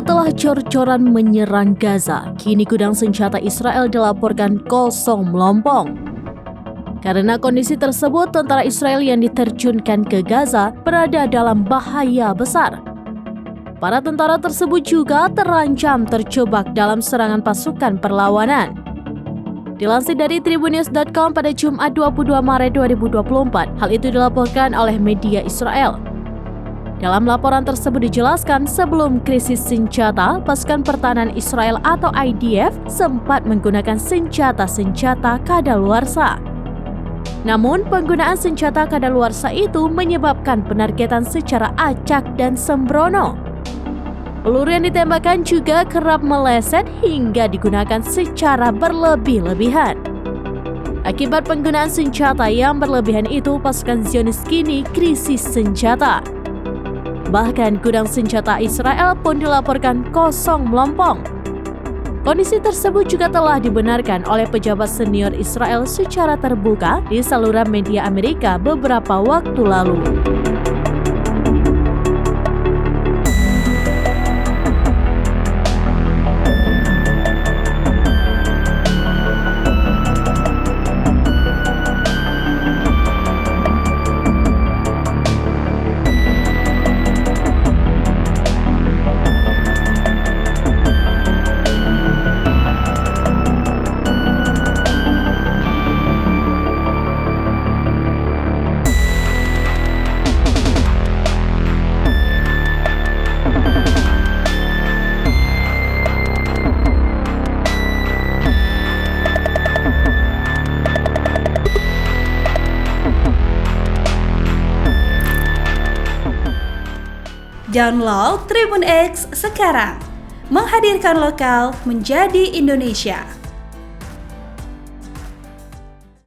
Setelah cor-coran menyerang Gaza, kini gudang senjata Israel dilaporkan kosong melompong. Karena kondisi tersebut, tentara Israel yang diterjunkan ke Gaza berada dalam bahaya besar. Para tentara tersebut juga terancam terjebak dalam serangan pasukan perlawanan. Dilansir dari Tribunnews.com pada Jumat 22 Maret 2024, hal itu dilaporkan oleh media Israel. Dalam laporan tersebut dijelaskan sebelum krisis senjata, pasukan pertahanan Israel atau IDF sempat menggunakan senjata-senjata kadaluarsa. Namun, penggunaan senjata kadaluarsa itu menyebabkan penargetan secara acak dan sembrono. Peluru yang ditembakkan juga kerap meleset hingga digunakan secara berlebih-lebihan. Akibat penggunaan senjata yang berlebihan itu, pasukan Zionis kini krisis senjata. Bahkan gudang senjata Israel pun dilaporkan kosong melompong. Kondisi tersebut juga telah dibenarkan oleh pejabat senior Israel secara terbuka di saluran media Amerika beberapa waktu lalu. Download Tribun X sekarang, menghadirkan lokal menjadi Indonesia.